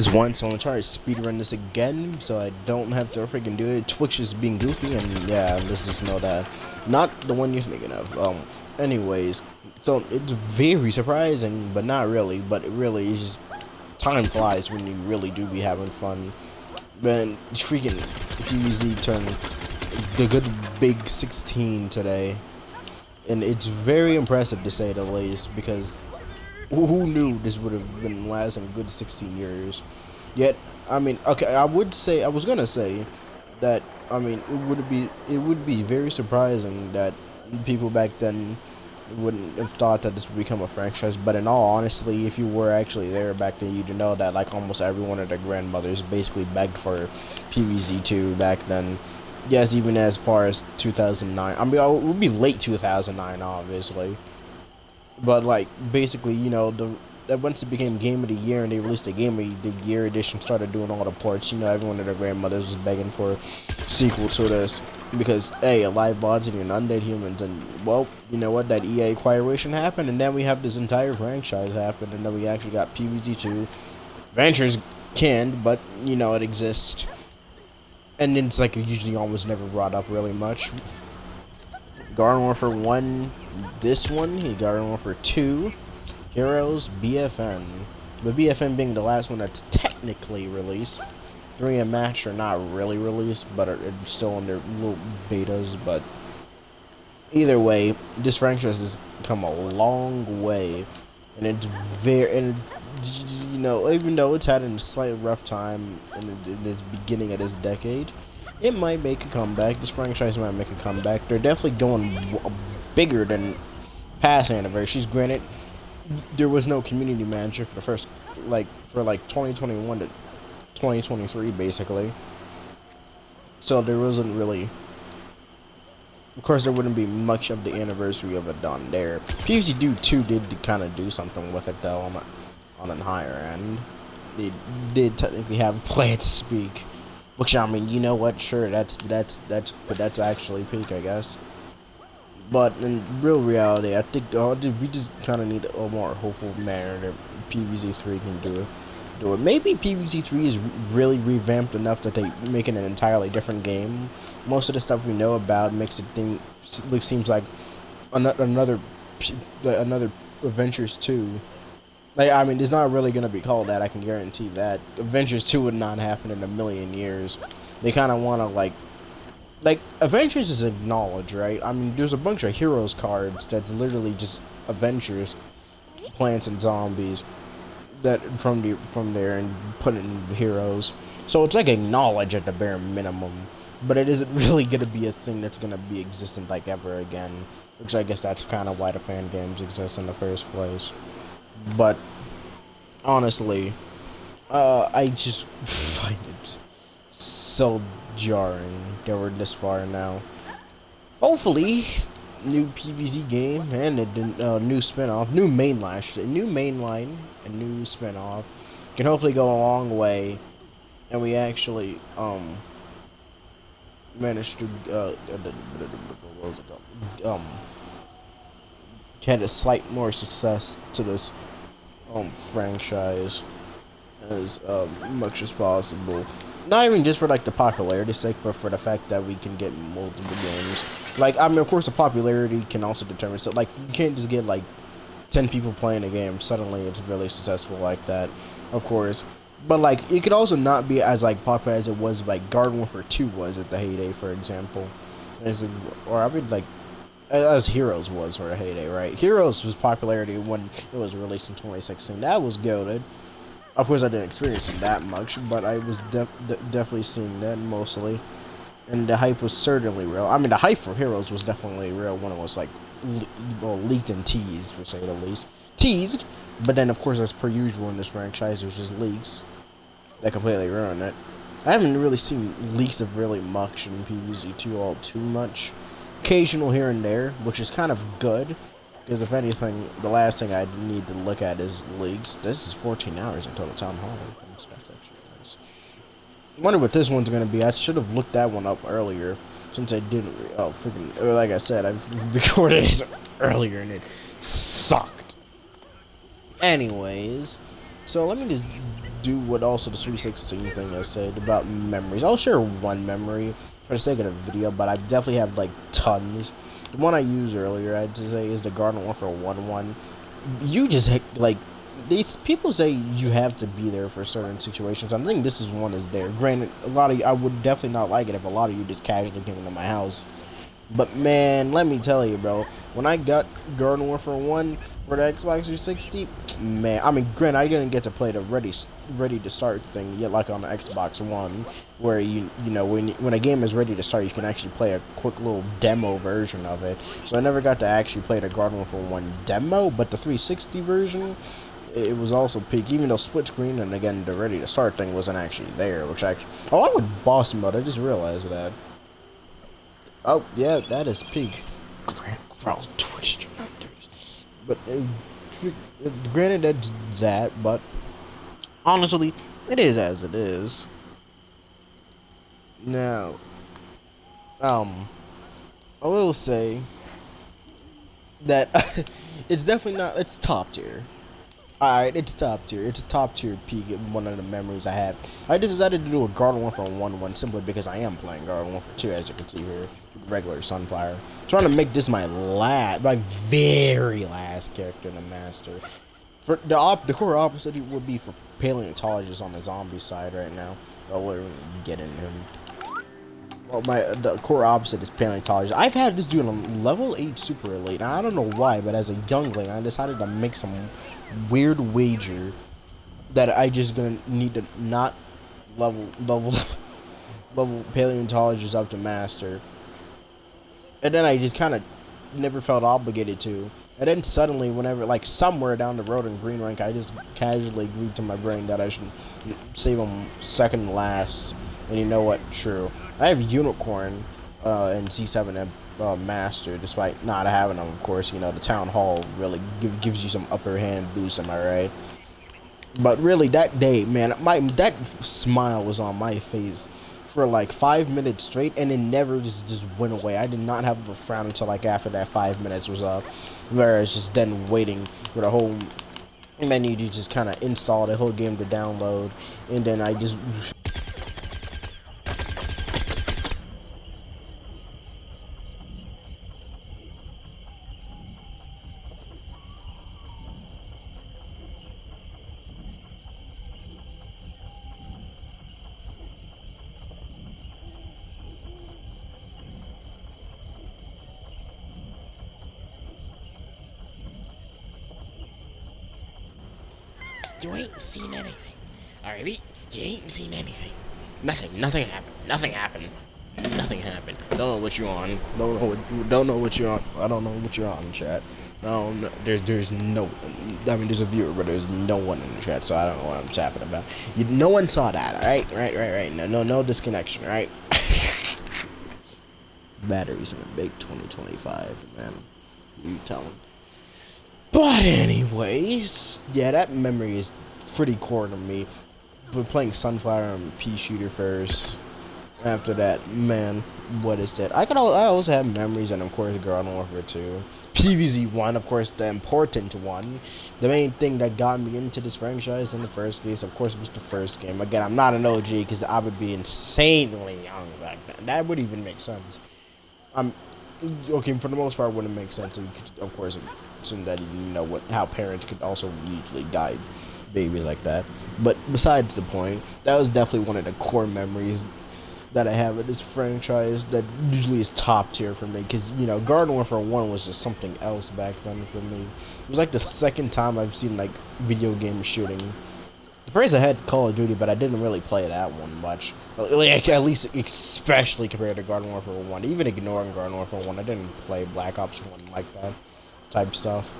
This once, so I'm gonna try to speedrun this again so I don't have to freaking do it. Twitch is being goofy, and yeah, let's just know that. Not the one you're thinking of. Anyways, so it's very surprising, but not really. But it really is just time flies when you really do be having fun. Man, freaking PVZ turned the good big 16 today, and it's very impressive to say the least, because who knew this would have been lasting a good 16 years? Yet, I mean, okay, I was gonna say that, I mean, it would be very surprising that people back then wouldn't have thought that this would become a franchise. But in all honesty, if you were actually there back then, you'd know that like almost every one of their grandmothers basically begged for PVZ2 back then. Yes, even as far as 2009. I mean, it would be late 2009, obviously. But like basically, that once it became Game of the Year and they released the Game of the Year edition, started doing all the ports. Everyone of their grandmothers was begging for a sequel to this because hey, alive bots and undead humans, and well, you know what? That EA acquiration happened, and then we have this entire franchise happen, and then we actually got PvZ2. Ventures canned, but it exists, and it's like usually almost never brought up really much. Garden Warfare 1, this one, he Garden Warfare 2, Heroes, BFN. But BFN being the last one that's technically released. 3 and Match are not really released, but are still in their little betas. But either way, this franchise has come a long way. And it's even though it's had a slightly rough time in the beginning of this decade, it might make a comeback. This franchise might make a comeback. They're definitely going bigger than past anniversaries. Granted, there was no community manager for the first, for 2021 to 2023, basically. So there wasn't really. Of course, there wouldn't be much of the anniversary of it done there. PvZ 2 did kind of do something with it though on a higher end. They did technically have play it speak. Which, I mean, you know what? Sure, that's actually peak, I guess. But in real reality, I think we just kind of need a more hopeful manner that PvZ3 can do it. Maybe PvZ3 is really revamped enough that they make it an entirely different game. Most of the stuff we know about makes it seems like another Adventures 2. Like, I mean, it's not really going to be called that, I can guarantee that. Adventures 2 would not happen in a million years. They kind of want to, like, Adventures is acknowledged, right? I mean, there's a bunch of Heroes cards that's literally just Adventures, Plants and Zombies, that from there and put it in Heroes. So it's, like, acknowledged at the bare minimum. But it isn't really going to be a thing that's going to be existent, like, ever again. Which I guess that's kind of why the fan games exist in the first place. But honestly, I just find it so jarring that we're this far now. Hopefully, new PvZ game and a new spin-off, new mainline, and new spin-off can hopefully go a long way, and we actually manage to what was it called? Get a slight more success to this franchise as much as possible. Not even just for like the popularity sake, but for the fact that we can get multiple games. Like, I mean, of course, the popularity can also determine. So, like, you can't just get like 10 people playing a game. Suddenly, it's really successful like that. Of course, but like, it could also not be as like popular as it was like Garden Warfare 2 was at the heyday, for example. Or I mean, like, as Heroes was for a heyday, right? Heroes was popularity when it was released in 2016. That was goated. Of course, I didn't experience it that much, but I was definitely seeing that mostly. And the hype was certainly real. I mean, the hype for Heroes was definitely real when it was like leaked and teased, to say the least. Teased, but then of course, as per usual in this franchise, there's just leaks that completely ruined it. I haven't really seen leaks of really much in PvZ2 all too much. Occasional here and there, which is kind of good, because if anything, the last thing I need to look at is leaks. This is 14 hours until the town hall. That's actually nice. I wonder what this one's gonna be. I should have looked that one up earlier, since I didn't. Oh, freaking! Or like I said, I've recorded this earlier and it sucked. Anyways, So let me just do what also the Sweet 16 thing I said about memories. I'll share one memory for the sake of the video, but I definitely have like tons. The one I used earlier, I'd say, is the Garden Warfare 1-1. You just like these people say you have to be there for certain situations. I think this is one is there. Granted, a lot of I would definitely not like it if a lot of you just casually came into my house. But man, let me tell you, bro, when I got Garden Warfare 1 for the Xbox 360, man, I mean, granted, I didn't get to play the ready to start thing yet, like on the Xbox One, where you know when a game is ready to start, you can actually play a quick little demo version of it. So I never got to actually play the Garden Warfare 1 demo, but the 360 version, it was also peak, even though split screen and again the ready to start thing wasn't actually there, which actually, oh, I would boss mode. I just realized that. Oh, yeah, that is peak. But, granted, that's that, but honestly, it is as it is. Now, I will say that it's definitely not, it's top tier. Alright, it's top tier. It's a top tier peak. One of the memories I have. I just decided to do a Garden Warfare 1-1 simply because I am playing Garden Warfare 2, as you can see here, regular Sunfire. Trying to make this my very last character in the Master. For the core opposite would be for paleontologists on the zombie side right now. Oh, we're getting him. Well, the core opposite is paleontologist. I've had this dude on level 8 super elite. Now, I don't know why, but as a youngling, I decided to make some weird wager that I just gonna need to not level paleontologist up to master. And then I just kind of never felt obligated to. And then suddenly, whenever, like, somewhere down the road in green rank, I just casually agreed to my brain that I should save him second last. And you know what? True. I have Unicorn and C7 Master, despite not having them, of course. You know, the Town Hall really gives you some upper hand boost, am I right? But really, that day, man, that smile was on my face for like 5 minutes straight, and it never just went away. I did not have a frown until like after that 5 minutes was up, where I was just then waiting for the whole menu to just kind of install the whole game to download, and then I just... You ain't seen anything. Alright, you ain't seen anything. Nothing happened. Nothing happened. Don't know what you're on. Don't know what you're on. I don't know what you're on, chat. No, there's no. I mean, there's a viewer, but there's no one in the chat, so I don't know what I'm chapping about. No one saw that. All right, right. No disconnection. Right. Batteries in a big 2025, man. You tell them. But anyways, yeah, that memory is pretty core to me. We're playing Sunflower and Pea Shooter first. After that, man, what is that? I also have memories, and of course, Garden Warfare 2. PvZ 1, of course, the important one. The main thing that got me into this franchise in the first case, of course, was the first game. Again, I'm not an OG because I would be insanely young back then. That would even make sense. Okay, for the most part, it wouldn't make sense. Of course, assume that you know how parents could also usually guide babies like that. But besides the point, that was definitely one of the core memories that I have of this franchise that usually is top tier for me, because you know Garden Warfare 1 was just something else back then for me. It was like the second time I've seen like video game shooting. The first I had Call of Duty, but I didn't really play that one much. Like, at least especially compared to Garden Warfare 1. Even ignoring Garden Warfare 1, I didn't play Black Ops 1 like that type stuff.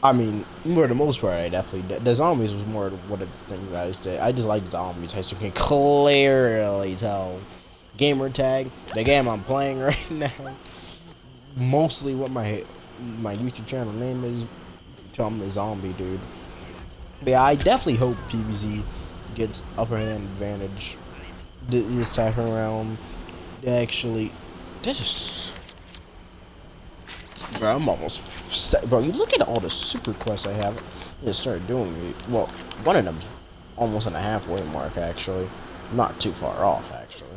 I mean, for the most part, I definitely did. The zombies was more one of the things I used to. I just like zombies, as you can clearly tell. Gamer tag, the game I'm playing right now. Mostly what my YouTube channel name is. Tell me zombie, dude. But yeah, I definitely hope PvZ gets upper hand advantage this time around. Actually, this is. Bro, I'm almost. Bro, you look at all the super quests I have. They start doing it. Well, one of them's almost on the halfway mark, actually. Not too far off, actually.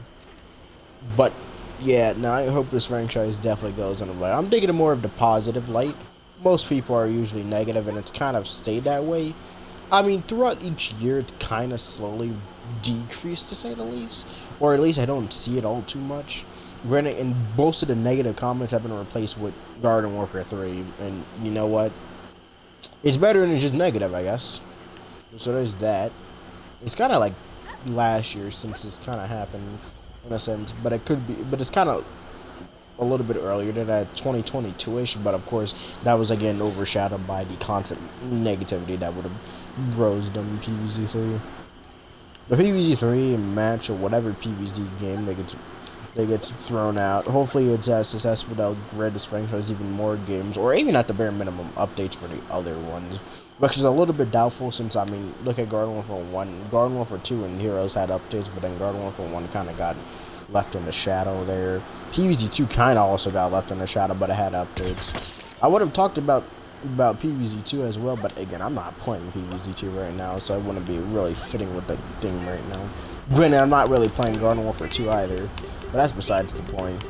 But, yeah, now I hope this franchise definitely goes in the light. I'm thinking more of the positive light. Most people are usually negative, and it's kind of stayed that way. I mean, throughout each year, it's kind of slowly decreased, to say the least. Or at least I don't see it all too much. Granted, and most of the negative comments have been replaced with Garden Warfare 3. And you know what? It's better than just negative, I guess. So there's that. It's kind of like last year since it's kind of happened in a sense. But it could be, but it's kind of a little bit earlier than that, 2022-ish, but of course that was again overshadowed by the constant negativity that would have rose them PvZ3. The PvZ3 match or whatever PvZ game they get thrown out. Hopefully it's as successful that'll grant this franchise even more games, or even at the bare minimum updates for the other ones. Which is a little bit doubtful since, I mean, look at Garden Warfare 1. Garden Warfare 2 and Heroes had updates, but then Garden Warfare 1 kind of got left in the shadow there. PvZ2 kind of also got left in the shadow, but it had updates. I would have talked about PvZ2 as well, but again, I'm not playing PvZ2 right now, so I wouldn't be really fitting with the thing right now. Granted, I'm not really playing Garden Warfare 2 either, but that's besides the point.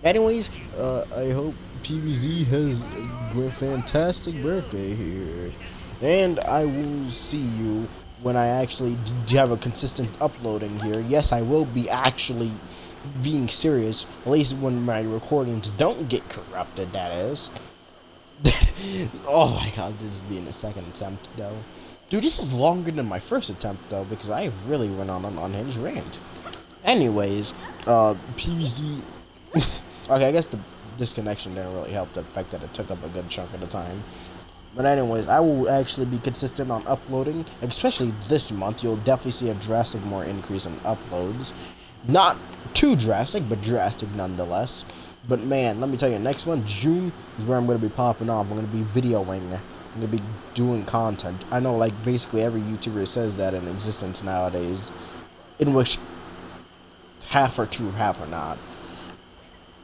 Anyways, I hope PvZ has a fantastic birthday here, and I will see you when I actually have a consistent uploading here. Yes, I will be actually being serious, at least when my recordings don't get corrupted, that is. Oh my god, this is being the second attempt, though. Dude, this is longer than my first attempt, though, because I really went on an unhinged rant. Anyways, PvZ... okay, I guess the disconnection didn't really help the fact that it took up a good chunk of the time. But anyways, I will actually be consistent on uploading, especially this month. You'll definitely see a drastic more increase in uploads. Not too drastic, but drastic nonetheless. But man, let me tell you, next month, June, is where I'm going to be popping off. I'm going to be videoing. I'm going to be doing content. I know, like, basically every YouTuber says that in existence nowadays, in which half are true, half are not.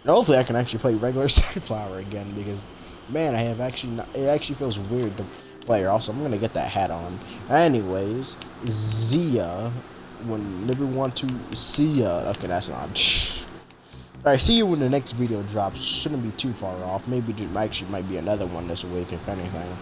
And hopefully I can actually play regular Sunflower again, because man, I have actually not, it actually feels weird to play her. Also, I'm gonna get that hat on. Anyways, Zia, whenever you want to see ya. Okay, that's not. Alright, see you when the next video drops. Shouldn't be too far off. Maybe there actually might be another one this week, if anything.